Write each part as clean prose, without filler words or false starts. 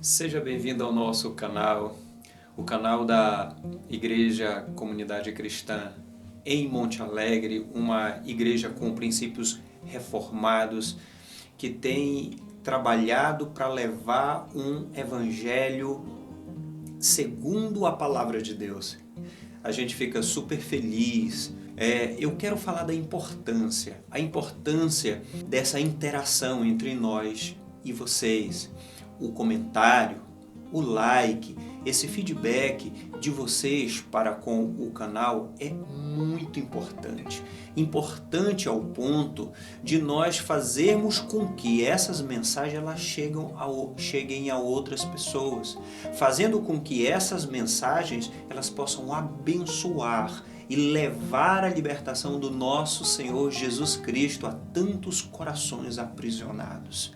Seja bem-vindo ao nosso canal, o canal da Igreja Comunidade Cristã em Monte Alegre, uma igreja com princípios reformados que tem trabalhado para levar um evangelho segundo a palavra de Deus. A gente fica super feliz. Eu quero falar da importância, a importância dessa interação entre nós e vocês. O comentário, o like, esse feedback de vocês para com o canal é muito importante. Importante ao ponto de nós fazermos com que essas mensagens elas cheguem a outras pessoas, fazendo com que essas mensagens elas possam abençoar e levar a libertação do nosso Senhor Jesus Cristo a tantos corações aprisionados.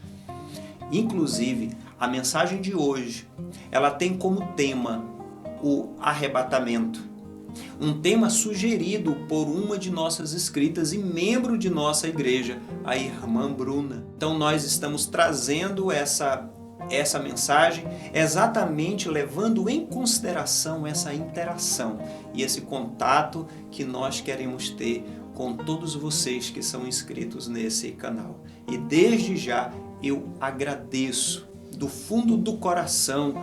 Inclusive, a mensagem de hoje, ela tem como tema o arrebatamento. Um tema sugerido por uma de nossas inscritas e membro de nossa igreja, a irmã Bruna. Então nós estamos trazendo essa mensagem exatamente levando em consideração essa interação e esse contato que nós queremos ter com todos vocês que são inscritos nesse canal. E desde já eu agradeço do fundo do coração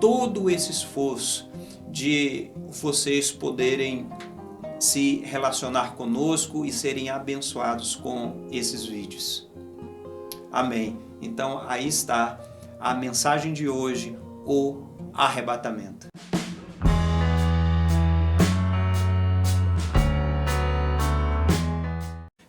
todo esse esforço de vocês poderem se relacionar conosco e serem abençoados com esses vídeos. Amém. Então aí está a mensagem de hoje, o arrebatamento.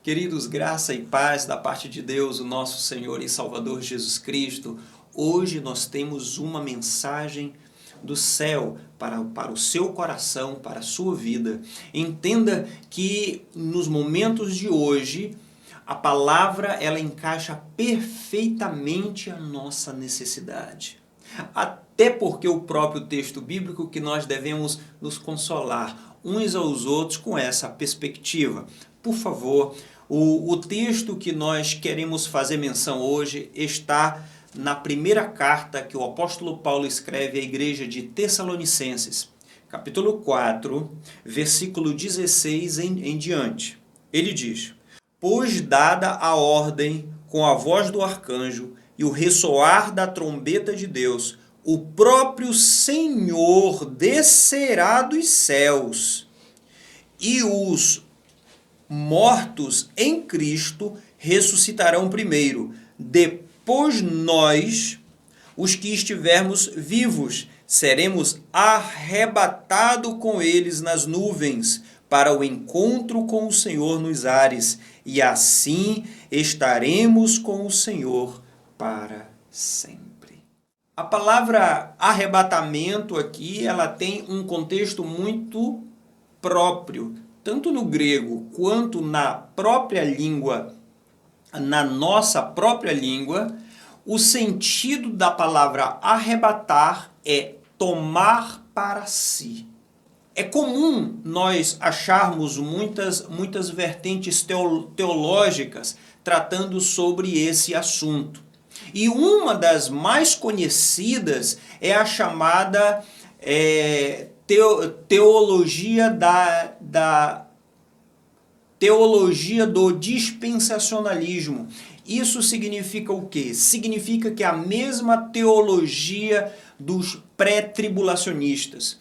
Queridos, graça e paz da parte de Deus, o nosso Senhor e Salvador Jesus Cristo. Hoje nós temos uma mensagem do céu para o seu coração, para a sua vida. Entenda que nos momentos de hoje, a palavra ela encaixa perfeitamente a nossa necessidade. Até porque o próprio texto bíblico que nós devemos nos consolar uns aos outros com essa perspectiva. Por favor, o texto que nós queremos fazer menção hoje está na primeira carta que o apóstolo Paulo escreve à igreja de Tessalonicenses, capítulo 4, versículo 16 em diante. Ele diz: "Pois dada a ordem com a voz do arcanjo e o ressoar da trombeta de Deus, o próprio Senhor descerá dos céus, e os mortos em Cristo ressuscitarão primeiro. Depois nós, os que estivermos vivos, seremos arrebatados com eles nas nuvens para o encontro com o Senhor nos ares, e assim estaremos com o Senhor para sempre." A palavra arrebatamento aqui, ela tem um contexto muito próprio, tanto no grego quanto na própria língua, na nossa própria língua. O sentido da palavra arrebatar é tomar para si. É comum nós acharmos muitas vertentes teológicas tratando sobre esse assunto. E uma das mais conhecidas é a chamada teologia do dispensacionalismo. Isso significa o quê? Significa que a mesma teologia dos pré-tribulacionistas.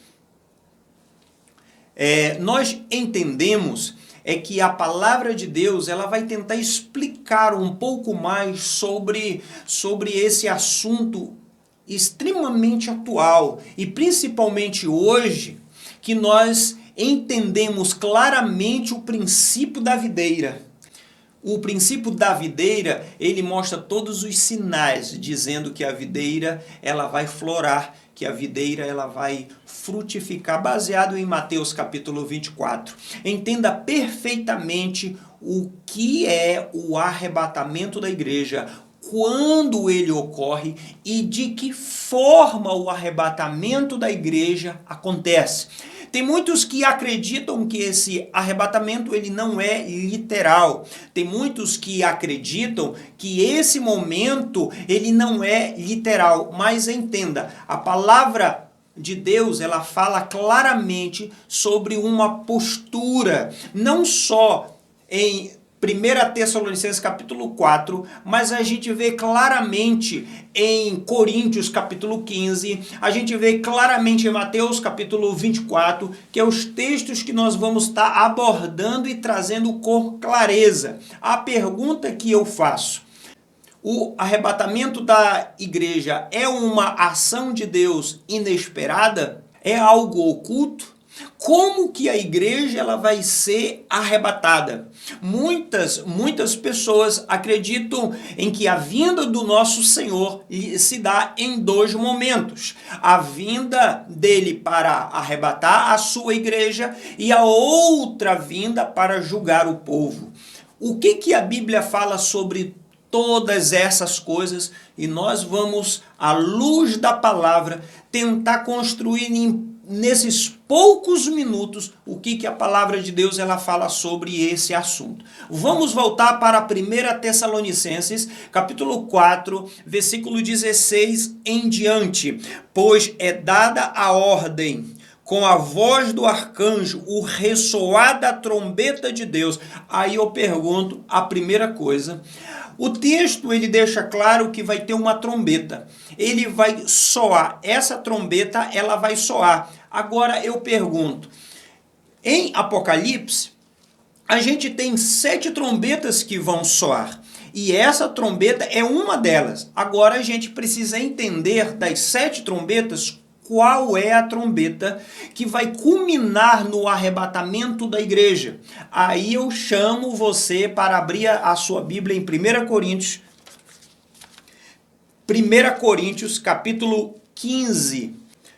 Nós entendemos que a palavra de Deus ela vai tentar explicar um pouco mais sobre esse assunto extremamente atual e principalmente hoje que nós entendemos claramente o princípio da videira. O princípio da videira, ele mostra todos os sinais dizendo que a videira ela vai florar, que a videira ela vai frutificar, baseado em Mateus capítulo 24. Entenda perfeitamente o que é o arrebatamento da igreja, quando ele ocorre e de que forma o arrebatamento da igreja acontece. Tem muitos que acreditam que esse arrebatamento ele não é literal. Tem muitos que acreditam que esse momento ele não é literal. Mas entenda, a palavra de Deus, ela fala claramente sobre uma postura, não só em 1 Tessalonicenses capítulo 4, mas a gente vê claramente em Coríntios capítulo 15, a gente vê claramente em Mateus capítulo 24, que é os textos que nós vamos estar abordando e trazendo com clareza. A pergunta que eu faço: o arrebatamento da igreja é uma ação de Deus inesperada? É algo oculto? Como que a igreja ela vai ser arrebatada? Muitas pessoas acreditam em que a vinda do nosso Senhor se dá em dois momentos. A vinda dele para arrebatar a sua igreja e a outra vinda para julgar o povo. O que a Bíblia fala sobre todas essas coisas? E nós vamos, à luz da palavra, tentar construir nesses poucos minutos o que a palavra de Deus ela fala sobre esse assunto. Vamos voltar para 1 Tessalonicenses, capítulo 4, versículo 16 em diante. Pois é dada a ordem com a voz do arcanjo, o ressoar da trombeta de Deus. Aí eu pergunto a primeira coisa. O texto ele deixa claro que vai ter uma trombeta. Ele vai soar. Essa trombeta ela vai soar. Agora eu pergunto. Em Apocalipse, a gente tem 7 trombetas que vão soar. E essa trombeta é uma delas. Agora a gente precisa entender das 7 trombetas qual é a trombeta que vai culminar no arrebatamento da igreja. Aí eu chamo você para abrir a sua Bíblia em 1 Coríntios, capítulo 15,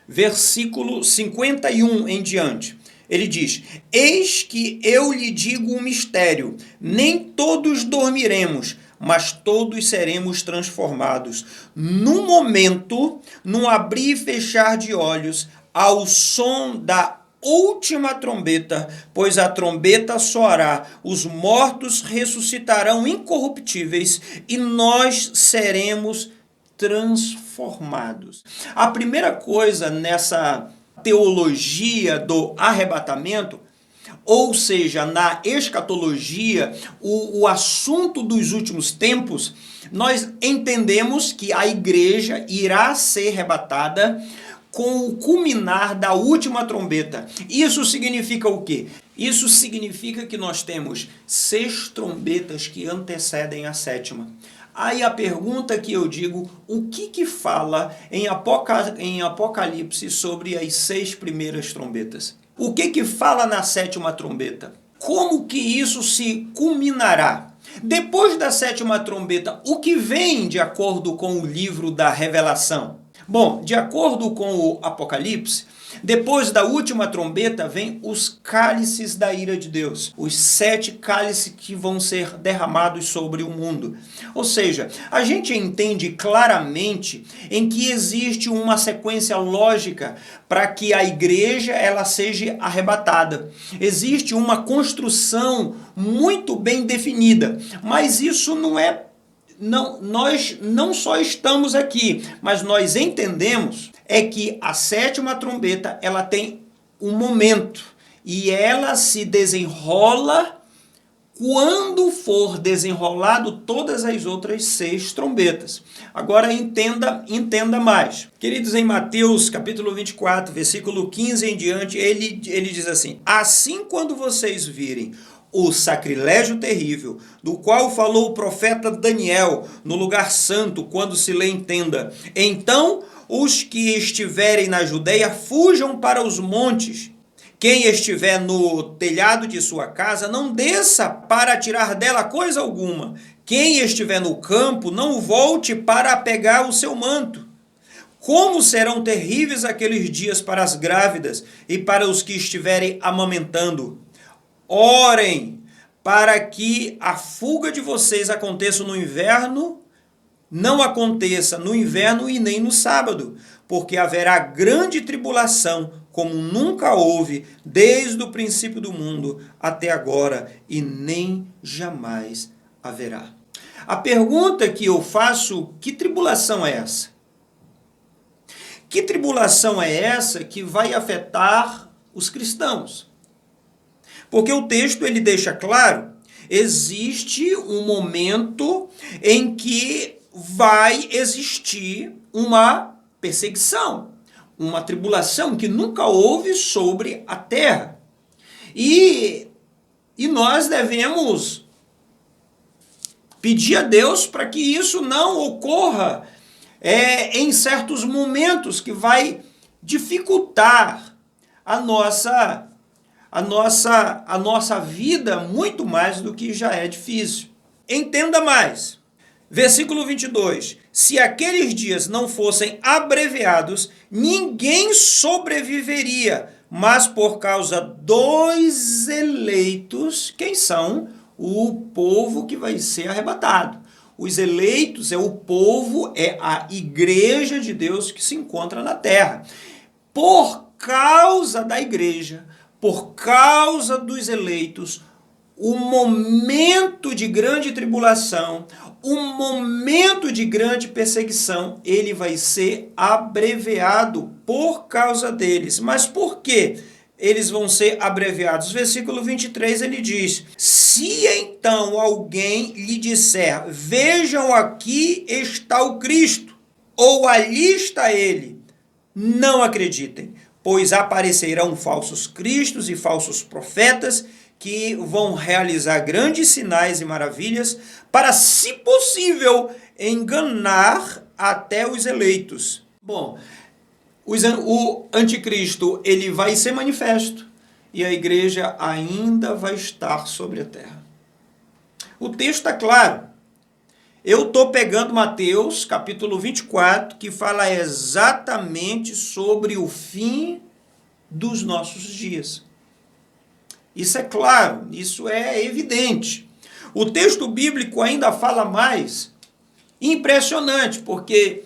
versículo 51 em diante. Ele diz: eis que eu lhe digo um mistério, nem todos dormiremos, mas todos seremos transformados. Num momento, num abrir e fechar de olhos, ao som da última trombeta, pois a trombeta soará, os mortos ressuscitarão incorruptíveis e nós seremos transformados. A primeira coisa nessa teologia do arrebatamento, ou seja, na escatologia, o assunto dos últimos tempos, nós entendemos que a igreja irá ser arrebatada com o culminar da última trombeta. Isso significa o quê? Isso significa que nós temos 6 trombetas que antecedem a 7ª. Aí a pergunta que eu digo, o que fala em Apocalipse sobre as 6 primeiras trombetas? O que fala na 7ª trombeta? Como que isso se culminará? Depois da 7ª trombeta, o que vem de acordo com o livro da Revelação? Bom, de acordo com o Apocalipse, depois da última trombeta vem os cálices da ira de Deus. Os 7 cálices que vão ser derramados sobre o mundo. Ou seja, a gente entende claramente em que existe uma sequência lógica para que a igreja ela seja arrebatada. Existe uma construção muito bem definida, mas isso não é... nós não só estamos aqui, mas nós entendemos que a 7ª trombeta ela tem um momento e ela se desenrola quando for desenrolado todas as outras 6 trombetas. Agora entenda mais. Queridos, em Mateus capítulo 24, versículo 15 em diante, ele diz assim: assim quando vocês virem o sacrilégio terrível, do qual falou o profeta Daniel no lugar santo, quando se lê entenda. Então, os que estiverem na Judeia, fujam para os montes. Quem estiver no telhado de sua casa, não desça para tirar dela coisa alguma. Quem estiver no campo, não volte para pegar o seu manto. Como serão terríveis aqueles dias para as grávidas e para os que estiverem amamentando. Orem para que a fuga de vocês aconteça no inverno não aconteça no inverno e nem no sábado, porque haverá grande tribulação, como nunca houve, desde o princípio do mundo até agora, e nem jamais haverá. A pergunta que eu faço, que tribulação é essa? Que tribulação é essa que vai afetar os cristãos? Porque o texto ele deixa claro, existe um momento em que vai existir uma perseguição, uma tribulação que nunca houve sobre a terra. E nós devemos pedir a Deus para que isso não ocorra em certos momentos que vai dificultar a nossa vida muito mais do que já é difícil. Entenda mais. Versículo 22. Se aqueles dias não fossem abreviados, ninguém sobreviveria, mas por causa dos eleitos, quem são? O povo que vai ser arrebatado. Os eleitos é o povo, é a igreja de Deus que se encontra na terra. Por causa da igreja, por causa dos eleitos, o momento de grande tribulação, o momento de grande perseguição, ele vai ser abreviado por causa deles. Mas por quê? Eles vão ser abreviados. Versículo 23, ele diz: se então alguém lhe disser, vejam, aqui está o Cristo, ou ali está ele, não acreditem, pois aparecerão falsos cristos e falsos profetas, que vão realizar grandes sinais e maravilhas para, se possível, enganar até os eleitos. Bom, o anticristo ele vai ser manifesto e a igreja ainda vai estar sobre a terra. O texto está claro. Eu estou pegando Mateus, capítulo 24, que fala exatamente sobre o fim dos nossos dias. Isso é claro, isso é evidente. O texto bíblico ainda fala mais. Impressionante, porque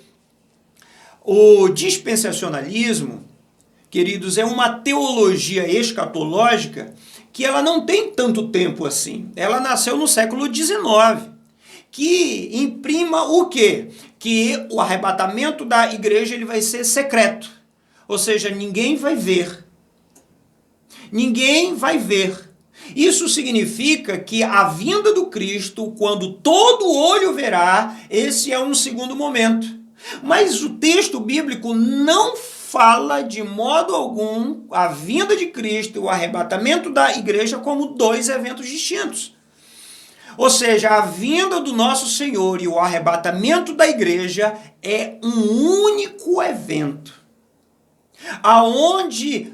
o dispensacionalismo, queridos, é uma teologia escatológica que ela não tem tanto tempo assim. Ela nasceu no século XIX, que imprima o quê? Que o arrebatamento da igreja ele vai ser secreto. Ou seja, ninguém vai ver. Ninguém vai ver. Isso significa que a vinda do Cristo, quando todo olho verá, esse é um segundo momento. Mas o texto bíblico não fala de modo algum a vinda de Cristo e o arrebatamento da igreja como dois eventos distintos. Ou seja, a vinda do nosso Senhor e o arrebatamento da igreja é um único evento, aonde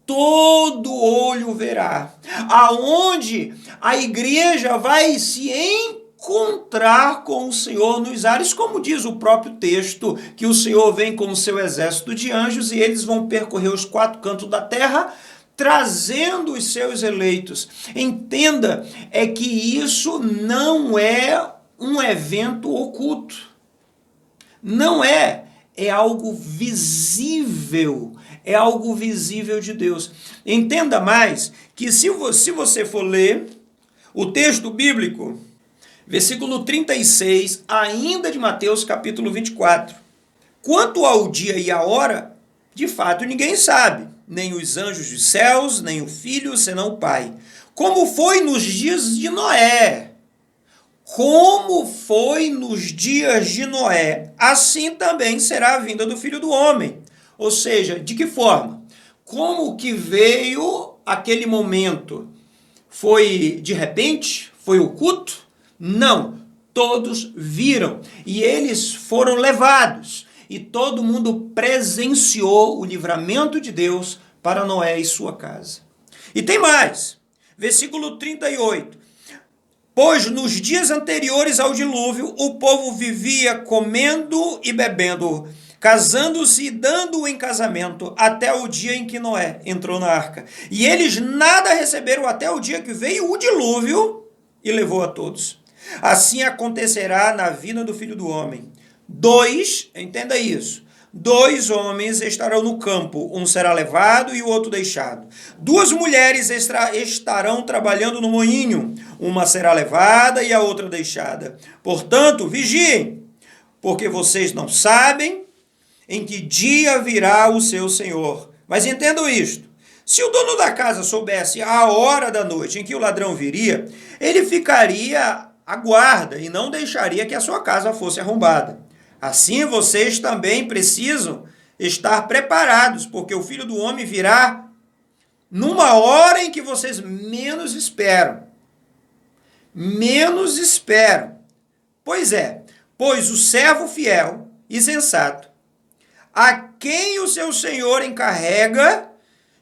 todo olho verá, aonde a igreja vai se encontrar com o Senhor nos ares, como diz o próprio texto, que o Senhor vem com o seu exército de anjos e eles vão percorrer os quatro cantos da terra, trazendo os seus eleitos. Entenda, é que isso não é um evento oculto. Não é. É algo visível. É algo visível de Deus. Entenda mais que se você for ler o texto bíblico, versículo 36, ainda de Mateus capítulo 24. Quanto ao dia e a hora, de fato ninguém sabe, nem os anjos dos céus, nem o Filho, senão o Pai. Como foi nos dias de Noé. Como foi nos dias de Noé, assim também será a vinda do Filho do Homem. Ou seja, de que forma? Como que veio aquele momento? Foi de repente? Foi oculto? Não. Todos viram e eles foram levados. E todo mundo presenciou o livramento de Deus para Noé e sua casa. E tem mais. Versículo 38. Pois nos dias anteriores ao dilúvio, o povo vivia comendo e bebendo, casando-se e dando em casamento, até o dia em que Noé entrou na arca. E eles nada receberam até o dia que veio o dilúvio e levou a todos. Assim acontecerá na vinda do Filho do Homem. Dois, entenda isso, dois homens estarão no campo, um será levado e o outro deixado. Duas mulheres estarão trabalhando no moinho, uma será levada e a outra deixada. Portanto, vigiem, porque vocês não sabem em que dia virá o seu Senhor. Mas entendam isto, se o dono da casa soubesse a hora da noite em que o ladrão viria, ele ficaria à guarda e não deixaria que a sua casa fosse arrombada. Assim vocês também precisam estar preparados, porque o Filho do Homem virá numa hora em que vocês menos esperam. Menos esperam. Pois o servo fiel e sensato, a quem o seu senhor encarrega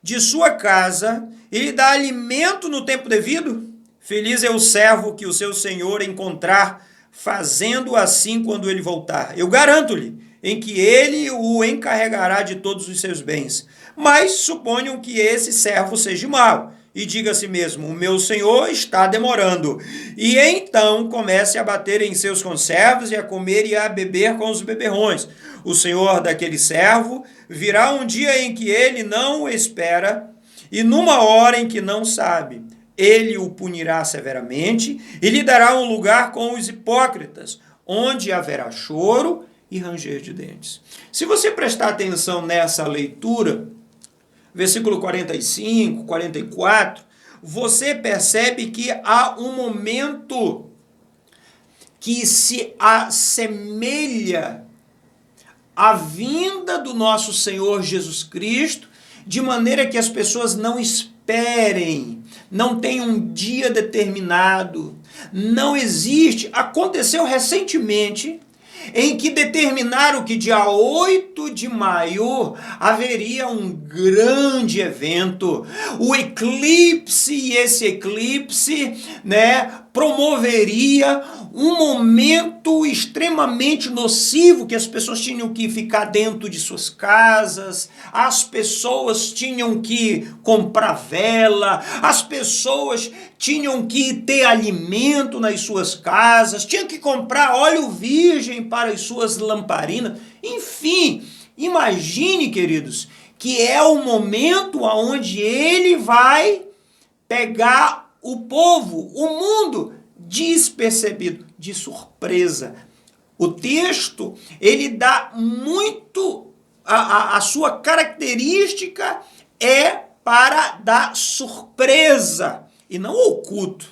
de sua casa e lhe dá alimento no tempo devido, feliz é o servo que o seu senhor encontrar fazendo assim quando ele voltar. Eu garanto-lhe em que ele o encarregará de todos os seus bens. Mas suponham que esse servo seja mau e diga a si mesmo, o meu senhor está demorando. E então comece a bater em seus conservos e a comer e a beber com os beberrões. O senhor daquele servo virá um dia em que ele não o espera e numa hora em que não sabe. Ele o punirá severamente e lhe dará um lugar com os hipócritas, onde haverá choro e ranger de dentes. Se você prestar atenção nessa leitura, versículo 45, 44, você percebe que há um momento que se assemelha à vinda do nosso Senhor Jesus Cristo, de maneira que as pessoas não esperem, não tem um dia determinado, não existe. Aconteceu recentemente em que determinaram que dia 8 de maio haveria um grande evento, o eclipse, e esse eclipse, promoveria um momento extremamente nocivo, que as pessoas tinham que ficar dentro de suas casas, as pessoas tinham que comprar vela, as pessoas tinham que ter alimento nas suas casas, tinham que comprar óleo virgem para as suas lamparinas. Enfim, imagine, queridos, que é o momento onde ele vai pegar o povo, o mundo, despercebido, de surpresa. O texto, ele dá muito, a sua característica é para dar surpresa e não oculto.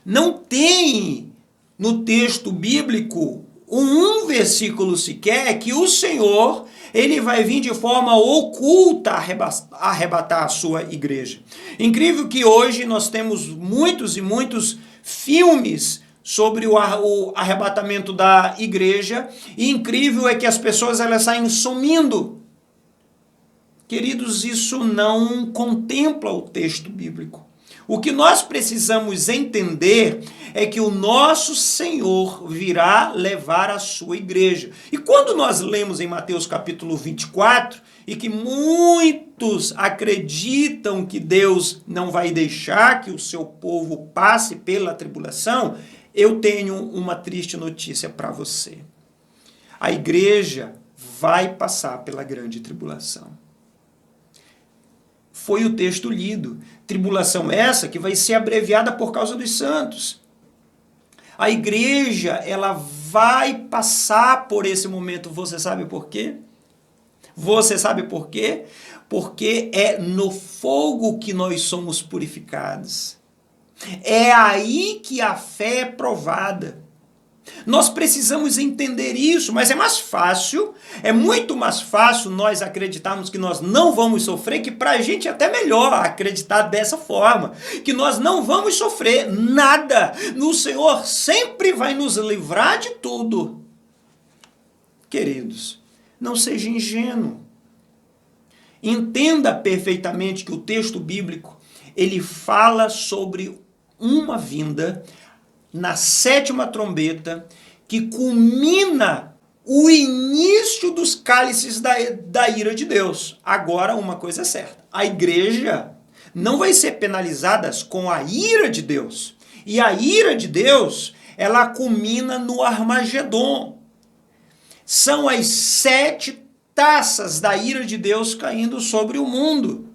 Não tem no texto bíblico um versículo sequer que o Senhor ele vai vir de forma oculta arrebatar a sua igreja. Incrível que hoje nós temos muitos e muitos filmes sobre o arrebatamento da igreja, e incrível é que as pessoas elas saem sumindo. Queridos, isso não contempla o texto bíblico. O que nós precisamos entender é que o nosso Senhor virá levar a sua igreja. E quando nós lemos em Mateus capítulo 24, e que muitos acreditam que Deus não vai deixar que o seu povo passe pela tribulação, eu tenho uma triste notícia para você. A igreja vai passar pela grande tribulação. Foi o texto lido. Tribulação essa que vai ser abreviada por causa dos santos. A igreja, ela vai passar por esse momento. Você sabe por quê? Você sabe por quê? Porque é no fogo que nós somos purificados. É aí que a fé é provada. Nós precisamos entender isso, mas é mais fácil, é muito mais fácil nós acreditarmos que nós não vamos sofrer, que para a gente é até melhor acreditar dessa forma, que nós não vamos sofrer nada, o Senhor sempre vai nos livrar de tudo. Queridos, não seja ingênuo. Entenda perfeitamente que o texto bíblico, ele fala sobre uma vinda na 7ª trombeta, que culmina o início dos cálices da ira de Deus. Agora, uma coisa é certa, a igreja não vai ser penalizada com a ira de Deus. E a ira de Deus, ela culmina no Armagedon. São as 7 taças da ira de Deus caindo sobre o mundo.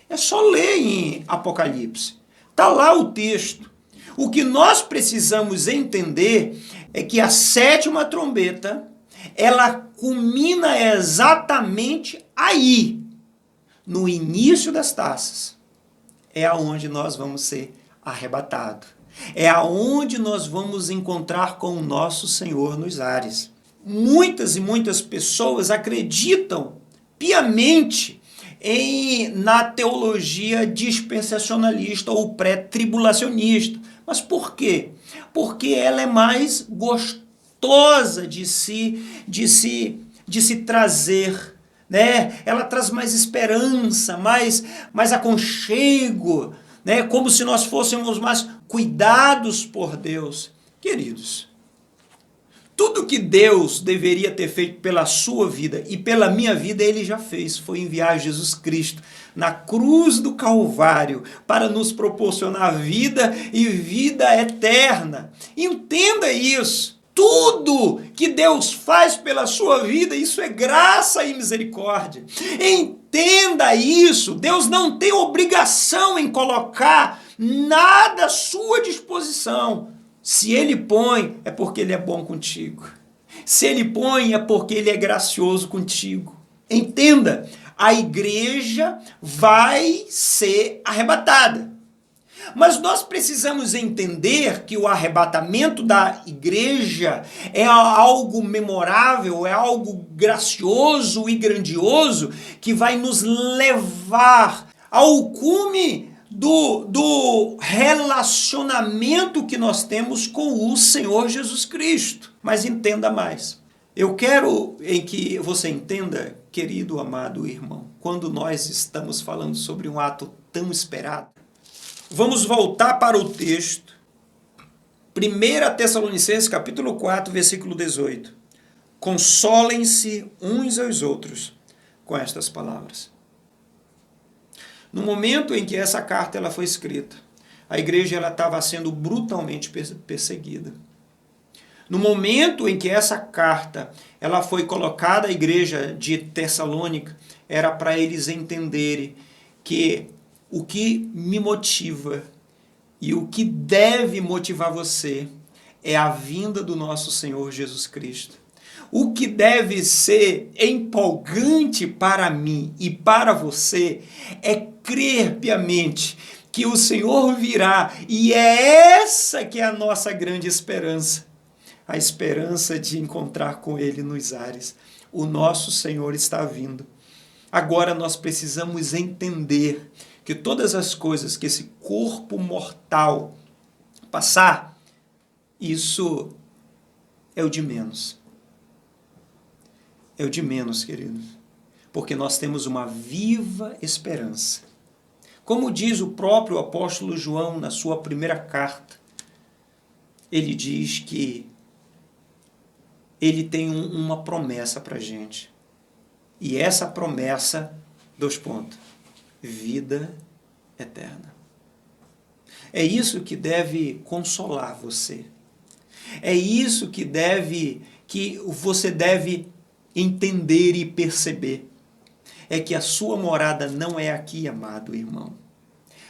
É só ler em Apocalipse. Está lá o texto. O que nós precisamos entender é que a 7ª trombeta, ela culmina exatamente aí, no início das taças. É aonde nós vamos ser arrebatados. É aonde nós vamos encontrar com o nosso Senhor nos ares. Muitas e muitas pessoas acreditam piamente na teologia dispensacionalista ou pré-tribulacionista. Mas por quê? Porque ela é mais gostosa de se trazer, né? Ela traz mais esperança, mais aconchego, né? Como se nós fôssemos mais cuidados por Deus. Queridos, tudo que Deus deveria ter feito pela sua vida e pela minha vida, Ele já fez. Foi enviar Jesus Cristo na cruz do Calvário para nos proporcionar vida e vida eterna. Entenda isso. Tudo que Deus faz pela sua vida, isso é graça e misericórdia. Entenda isso. Deus não tem obrigação em colocar nada à sua disposição. Se Ele põe, é porque Ele é bom contigo. Se Ele põe, é porque Ele é gracioso contigo. Entenda, a igreja vai ser arrebatada. Mas nós precisamos entender que o arrebatamento da igreja é algo memorável, é algo gracioso e grandioso que vai nos levar ao cume do relacionamento que nós temos com o Senhor Jesus Cristo. Mas entenda mais. Eu quero que você entenda, querido, amado irmão, quando nós estamos falando sobre um ato tão esperado. Vamos voltar para o texto. 1 Tessalonicenses, capítulo 4, versículo 18. Consolem-se uns aos outros com estas palavras. No momento em que essa carta ela foi escrita, a igreja estava sendo brutalmente perseguida. No momento em que essa carta ela foi colocada à igreja de Tessalônica, era para eles entenderem que o que me motiva e o que deve motivar você é a vinda do nosso Senhor Jesus Cristo. O que deve ser empolgante para mim e para você é crer piamente que o Senhor virá, e é essa que é a nossa grande esperança. A esperança de encontrar com Ele nos ares. O nosso Senhor está vindo. Agora nós precisamos entender que todas as coisas que esse corpo mortal passar, isso é o de menos. É o de menos, queridos, porque nós temos uma viva esperança. Como diz o próprio apóstolo João na sua primeira carta, ele diz que ele tem uma promessa para a gente. E essa promessa, 2 pontos, vida eterna. É isso que deve consolar você. É isso que você deve entender e perceber. É que a sua morada não é aqui, amado irmão.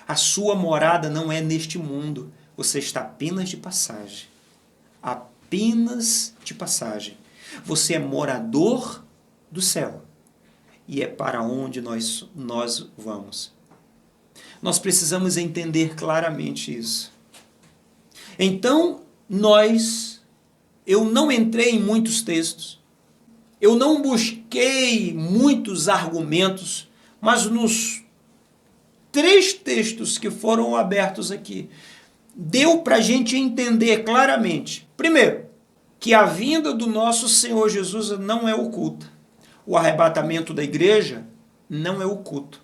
A sua morada não é neste mundo. Você está apenas de passagem. Apenas de passagem. Você é morador do céu. E é para onde nós vamos. Nós precisamos entender claramente isso. Então, eu não entrei em muitos textos. Eu não busquei muitos argumentos, mas nos 3 textos que foram abertos aqui, deu para a gente entender claramente. Primeiro, que a vinda do nosso Senhor Jesus não é oculta. O arrebatamento da igreja não é oculto.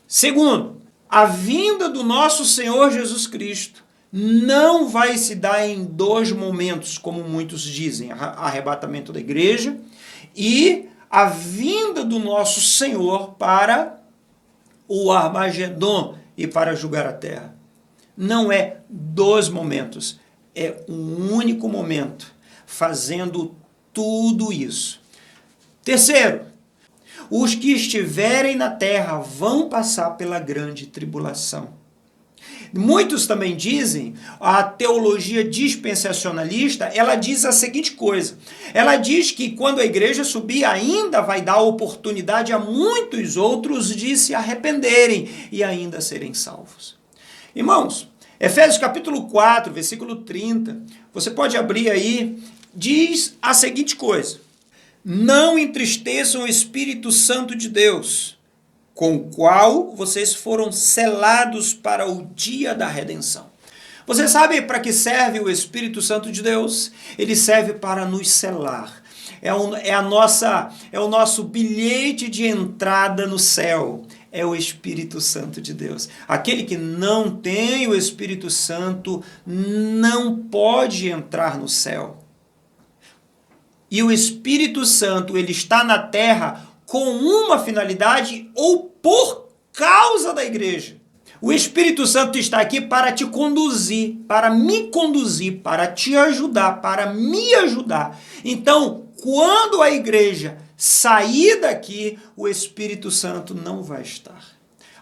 Segundo, a vinda do nosso Senhor Jesus Cristo não vai se dar em 2 momentos, como muitos dizem, arrebatamento da igreja e a vinda do nosso Senhor para o Armagedon e para julgar a terra. Não é 2 momentos, é um único momento fazendo tudo isso. Terceiro, os que estiverem na terra vão passar pela grande tribulação. Muitos também dizem, a teologia dispensacionalista, ela diz a seguinte coisa, ela diz que quando a igreja subir ainda vai dar oportunidade a muitos outros de se arrependerem e ainda serem salvos. Irmãos, Efésios capítulo 4, versículo 30, você pode abrir aí, diz a seguinte coisa: não entristeçam o Espírito Santo de Deus, com o qual vocês foram selados para o dia da redenção. Você sabe para que serve o Espírito Santo de Deus? Ele serve para nos selar. É o nosso bilhete de entrada no céu. É o Espírito Santo de Deus. Aquele que não tem o Espírito Santo não pode entrar no céu. E o Espírito Santo, ele está na terra com uma finalidade ou por causa da igreja. O Espírito Santo está aqui para te conduzir, para me conduzir, para te ajudar, para me ajudar. Então, quando a igreja sair daqui, o Espírito Santo não vai estar.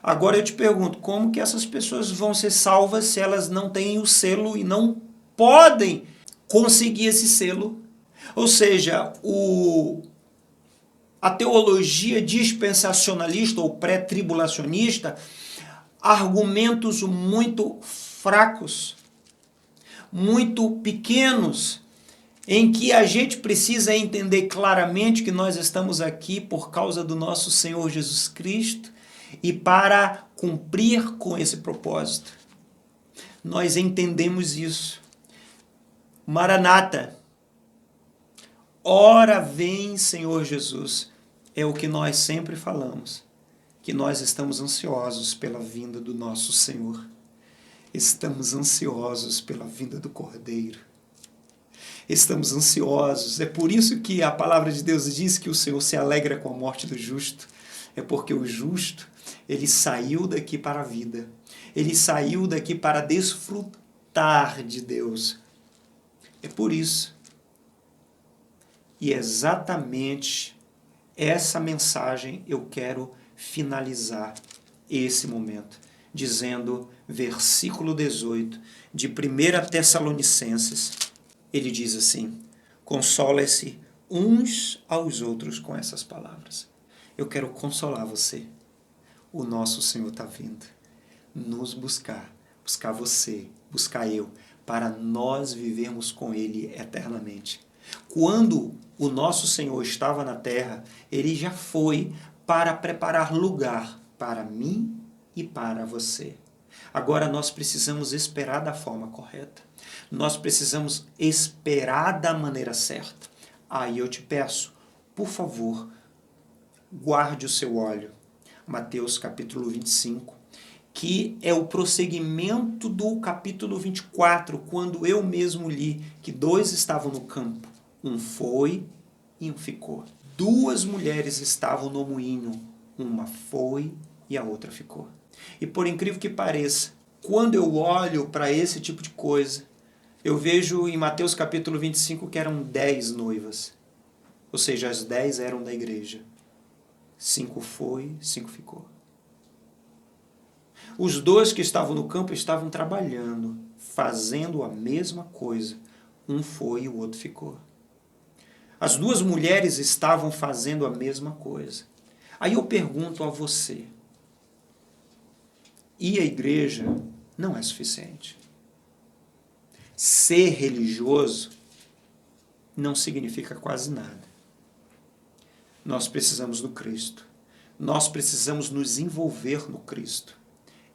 Agora eu te pergunto, como que essas pessoas vão ser salvas se elas não têm o selo e não podem conseguir esse selo? Ou seja, a teologia dispensacionalista ou pré-tribulacionista, argumentos muito fracos, muito pequenos, em que a gente precisa entender claramente que nós estamos aqui por causa do nosso Senhor Jesus Cristo e para cumprir com esse propósito. Nós entendemos isso. Maranata, ora vem, Senhor Jesus, é o que nós sempre falamos, que nós estamos ansiosos pela vinda do nosso Senhor. Estamos ansiosos pela vinda do Cordeiro. Estamos ansiosos. É por isso que a palavra de Deus diz que o Senhor se alegra com a morte do justo. É porque o justo, ele saiu daqui para a vida. Ele saiu daqui para desfrutar de Deus. É por isso. E exatamente essa mensagem eu quero finalizar esse momento, dizendo, versículo 18 de 1 Tessalonicenses, ele diz assim: consola-se uns aos outros com essas palavras. Eu quero consolar você. O nosso Senhor está vindo nos buscar você, buscar eu, para nós vivermos com Ele eternamente. Quando o nosso Senhor estava na terra, Ele já foi para preparar lugar para mim e para você. Agora nós precisamos esperar da forma correta. Nós precisamos esperar da maneira certa. Aí eu te peço, por favor, guarde o seu óleo. Mateus capítulo 25, que é o prosseguimento do capítulo 24, quando eu mesmo li que 2 estavam no campo. Um foi e um ficou. 2 mulheres estavam no moinho. Uma foi e a outra ficou. E por incrível que pareça, quando eu olho para esse tipo de coisa, eu vejo em Mateus capítulo 25 que eram 10 noivas. Ou seja, as 10 eram da igreja. 5 foi, 5 ficou. Os 2 que estavam no campo estavam trabalhando, fazendo a mesma coisa. Um foi e o outro ficou. As 2 mulheres estavam fazendo a mesma coisa. Aí eu pergunto a você, e a igreja não é suficiente? Ser religioso não significa quase nada. Nós precisamos do Cristo. Nós precisamos nos envolver no Cristo.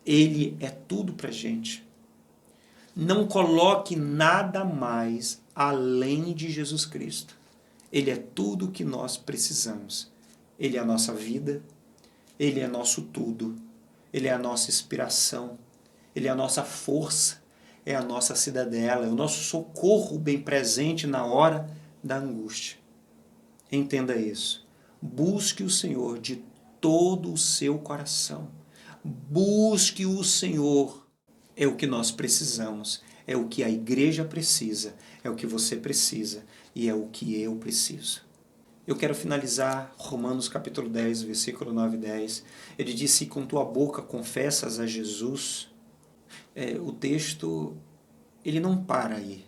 Ele é tudo para a gente. Não coloque nada mais além de Jesus Cristo. Ele é tudo o que nós precisamos. Ele é a nossa vida, Ele é nosso tudo, Ele é a nossa inspiração, Ele é a nossa força, é a nossa cidadela, é o nosso socorro bem presente na hora da angústia. Entenda isso. Busque o Senhor de todo o seu coração. Busque o Senhor. É o que nós precisamos. é o que a igreja precisa, é o que você precisa e é o que eu preciso. Eu quero finalizar Romanos capítulo 10, versículo 9 e 10. Ele disse, com tua boca confessas a Jesus. O texto, ele não para aí.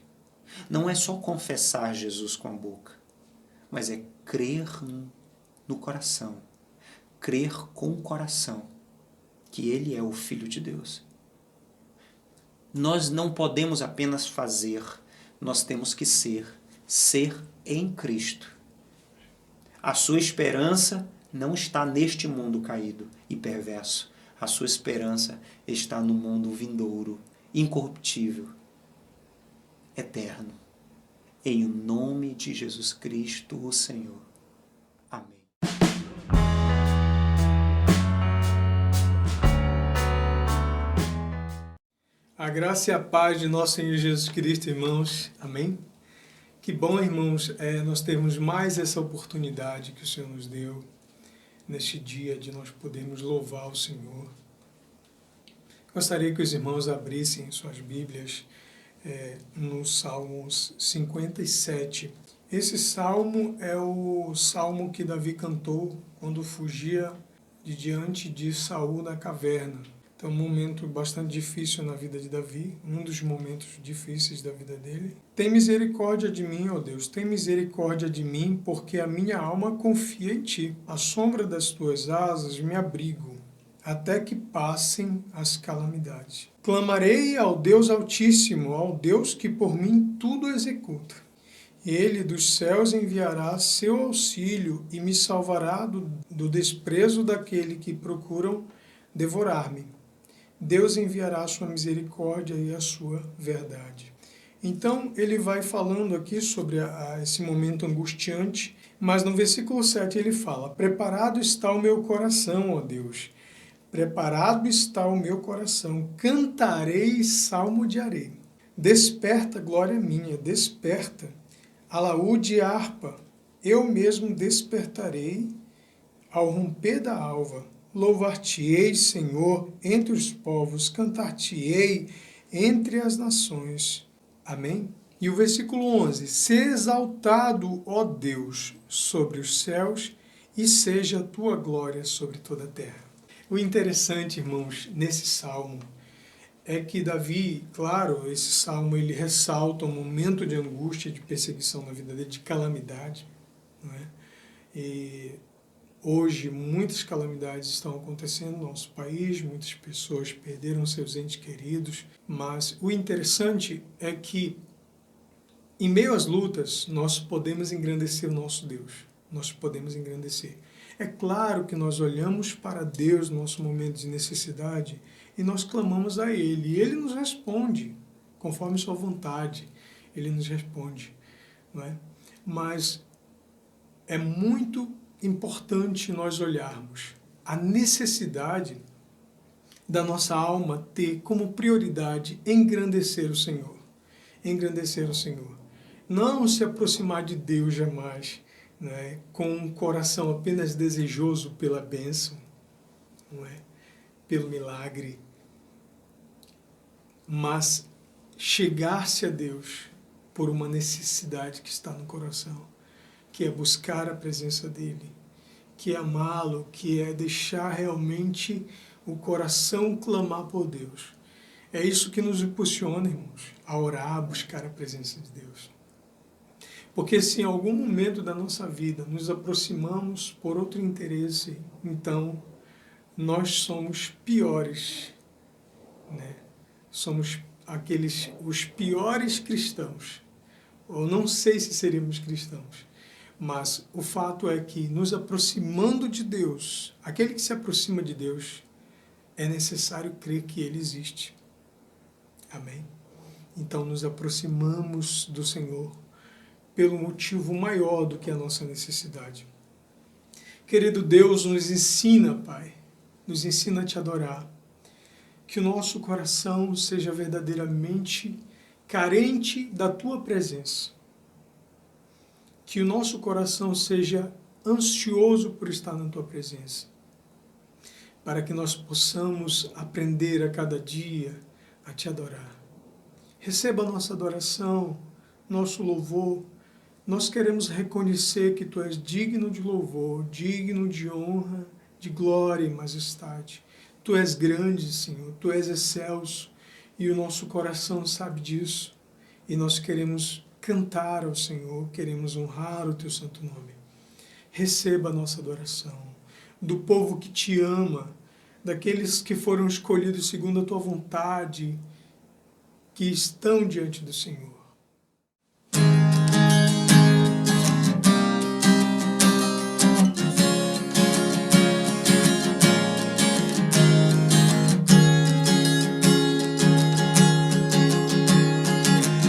Não é só confessar Jesus com a boca, mas é crer no coração. Crer com o coração que Ele é o Filho de Deus. Nós não podemos apenas fazer, nós temos que ser em Cristo. A sua esperança não está neste mundo caído e perverso. A sua esperança está no mundo vindouro, incorruptível, eterno. Em nome de Jesus Cristo, o Senhor. Amém. A graça e a paz de nosso Senhor Jesus Cristo, irmãos. Amém? Que bom, irmãos, nós termos mais essa oportunidade que o Senhor nos deu neste dia de nós podermos louvar o Senhor. Gostaria que os irmãos abrissem suas Bíblias no Salmos 57. Esse salmo é o salmo que Davi cantou quando fugia de diante de Saul na caverna. Então, um momento bastante difícil na vida de Davi, um dos momentos difíceis da vida dele. Tem misericórdia de mim, ó Deus, tem misericórdia de mim, porque a minha alma confia em Ti. À sombra das Tuas asas me abrigo, até que passem as calamidades. Clamarei ao Deus Altíssimo, ao Deus que por mim tudo executa. Ele dos céus enviará seu auxílio e me salvará do desprezo daquele que procuram devorar-me. Deus enviará a sua misericórdia e a sua verdade. Então, ele vai falando aqui sobre esse momento angustiante, mas no versículo 7 ele fala, preparado está o meu coração, ó Deus, preparado está o meu coração, cantarei salmo de arei. Desperta, glória minha, desperta, alaúde e harpa, eu mesmo despertarei ao romper da alva. Louvar-te-ei, Senhor, entre os povos, cantar-te-ei entre as nações. Amém? E o versículo 11, se exaltado, ó Deus, sobre os céus, e seja a tua glória sobre toda a terra. O interessante, irmãos, nesse salmo, é que Davi, claro, esse salmo ele ressalta um momento de angústia, de perseguição na vida dele, de calamidade, não é? E hoje, muitas calamidades estão acontecendo no nosso país, muitas pessoas perderam seus entes queridos, mas o interessante é que, em meio às lutas, nós podemos engrandecer o nosso Deus, nós podemos engrandecer. É claro que nós olhamos para Deus no nosso momento de necessidade e nós clamamos a Ele, e Ele nos responde, conforme sua vontade, Ele nos responde, não é? Mas é muito importante nós olharmos a necessidade da nossa alma ter como prioridade engrandecer o Senhor. Engrandecer o Senhor. Não se aproximar de Deus jamais, né, com um coração apenas desejoso pela bênção, não é? Pelo milagre, mas chegar-se a Deus por uma necessidade que está no coração, que é buscar a presença dEle, que é amá-lo, que é deixar realmente o coração clamar por Deus. É isso que nos impulsiona, irmãos, a orar, a buscar a presença de Deus. Porque se em algum momento da nossa vida nos aproximamos por outro interesse, então nós somos piores, né? Somos os piores cristãos. Eu não sei se seríamos cristãos, mas o fato é que, nos aproximando de Deus, aquele que se aproxima de Deus, é necessário crer que Ele existe. Amém? Então, nos aproximamos do Senhor pelo motivo maior do que a nossa necessidade. Querido Deus, nos ensina, Pai, nos ensina a Te adorar. Que o nosso coração seja verdadeiramente carente da Tua presença. Que o nosso coração seja ansioso por estar na Tua presença, para que nós possamos aprender a cada dia a Te adorar, Receba a nossa adoração, nosso louvor. Nós queremos reconhecer que Tu és digno de louvor, digno de honra, de glória e majestade. Tu és grande, Senhor, Tu és excelso, e o nosso coração sabe disso. E nós queremos cantar ao Senhor, queremos honrar o Teu santo nome. Receba a nossa adoração, do povo que Te ama, daqueles que foram escolhidos segundo a Tua vontade, que estão diante do Senhor.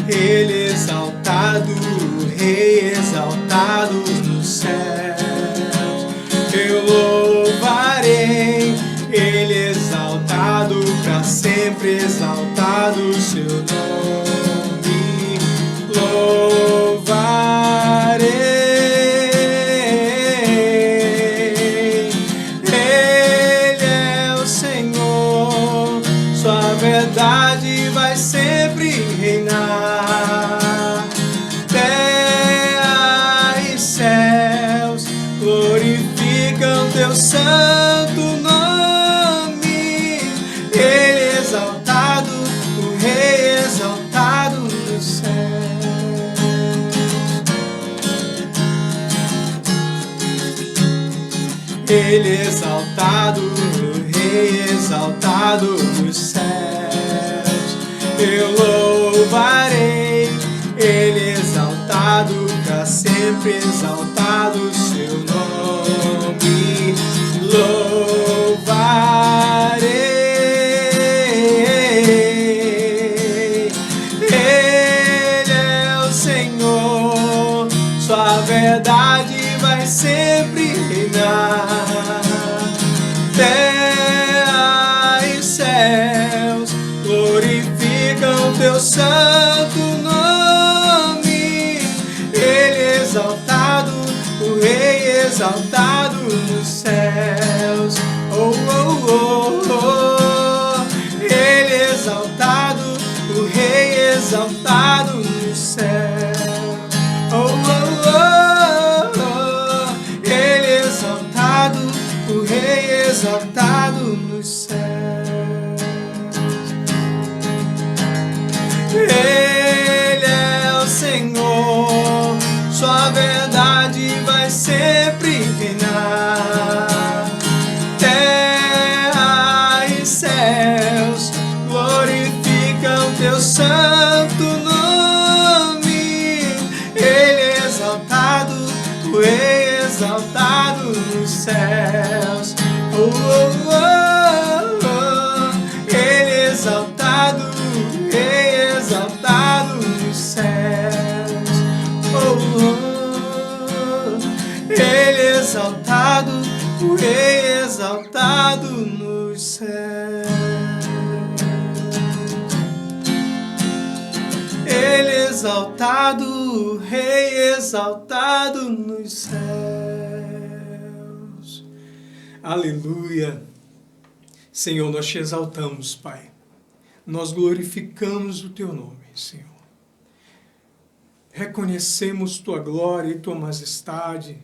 Ele exaltado, Rei exaltado nos céus, eu louvarei. Ele exaltado, para sempre exaltado o seu nome, louvarei. Ele é o Senhor, sua verdade vai sempre reinar. Terra e céus glorificam teu santo nome. Ele exaltado, o Rei exaltado nos céus. Ele exaltado, o Rei exaltado nos céus, eu louvarei. Ele exaltado, para sempre exaltado o seu nome, louvarei. Ele é o Senhor, sua verdade vai sempre reinar. Terra e céus glorificam teu santo nome. Ele exaltado, o Rei exaltado nos céus. Oh, oh, oh, oh. Ele exaltado, o Rei exaltado nos céus. Oh, oh, oh, oh. Ele exaltado, o Rei exaltado nos céus. Ele é o Senhor, sua verdade vai sempre reinar. Terra e céus glorificam teu santo nome. Ele é exaltado, o Rei exaltado nos céus. Oh, oh, oh, oh. Ele é exaltado, o Rei exaltado nos céus. Oh, oh. Ele é exaltado, o Rei exaltado nos céus. Ele é exaltado, o Rei exaltado nos céus. Aleluia. Senhor, nós te exaltamos, Pai. Nós glorificamos o teu nome, Senhor. Reconhecemos tua glória e tua majestade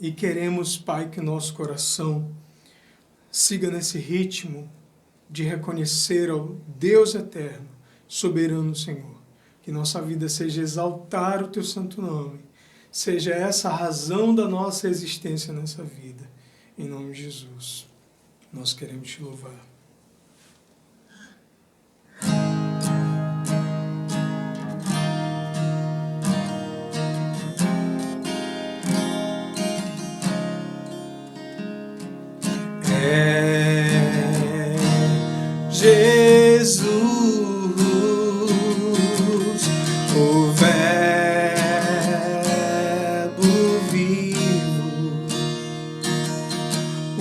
e queremos, Pai, que nosso coração siga nesse ritmo de reconhecer ao Deus eterno, soberano Senhor. Que nossa vida seja exaltar o teu santo nome, seja essa a razão da nossa existência nessa vida. Em nome de Jesus, nós queremos te louvar. Jesus, o Verbo vivo,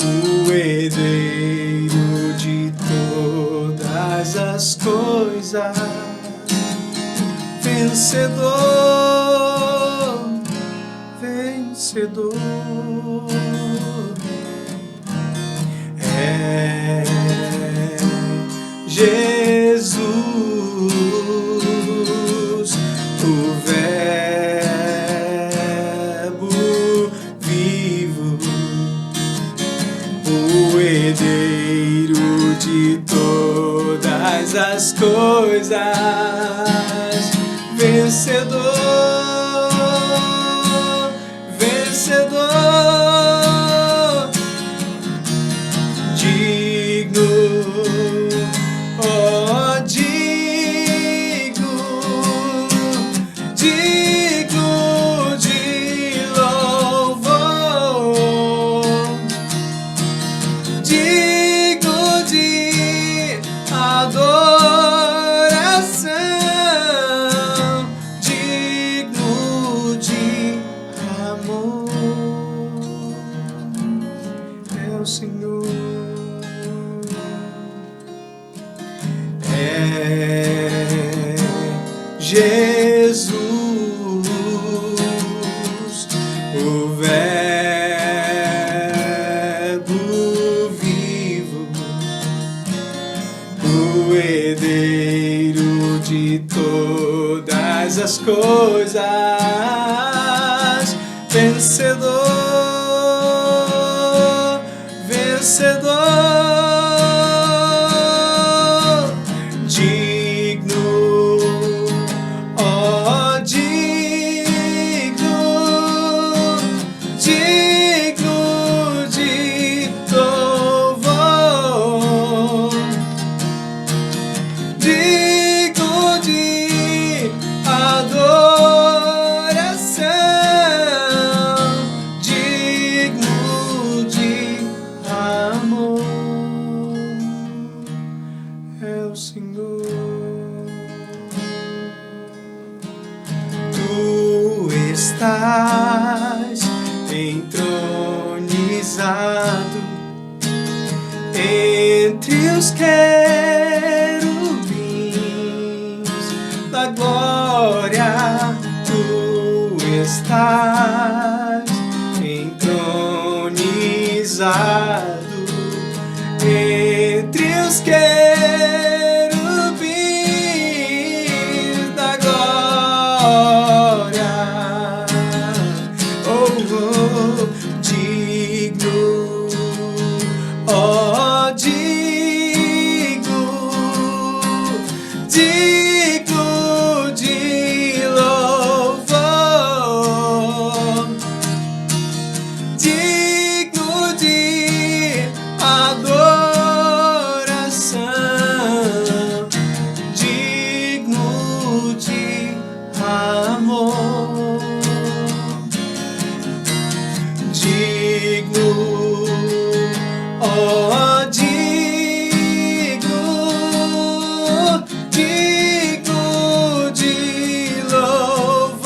o herdeiro de todas as coisas, vencedor, vencedor. Jesus, herdeiro de todas as coisas, vencedor, vencedor, digno, oh digno, digno de louvor, digno de adoração, digno de amor, é o Senhor. É Jesus, o Verbo vivo, o herdeiro de todas as coisas, vencedor, vencedor. Tu estás entronizado entre os querubins da glória. Tu estás entronizado entre os querubins da glória. Oh, oh, digno, oh, digno, digno de louvor, digno de adoração, digno de amor, digno, oh, digno, digno de louvor,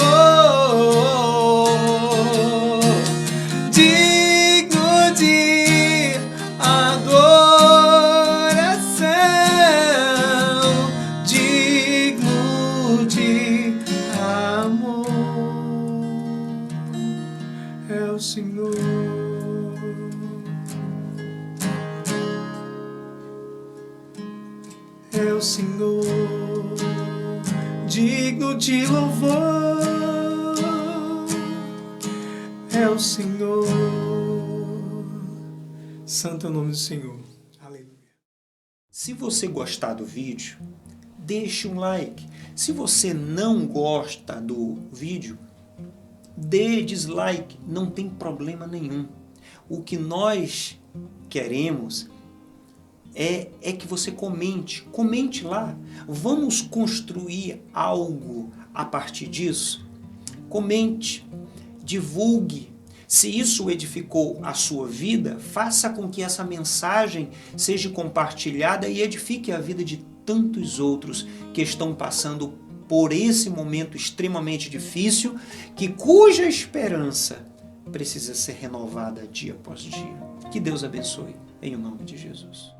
digno de adoração, digno de amor, é o Senhor. É o Senhor, digno de louvor, é o Senhor. Santo é o nome do Senhor. Aleluia. Se você gostar do vídeo, deixe um like. Se você não gosta do vídeo, dê dislike, não tem problema nenhum. O que nós queremos é que você comente lá. Vamos construir algo a partir disso? Comente, divulgue. Se isso edificou a sua vida, faça com que essa mensagem seja compartilhada e edifique a vida de tantos outros que estão passando por esse momento extremamente difícil, cuja esperança precisa ser renovada dia após dia. Que Deus abençoe, em nome de Jesus.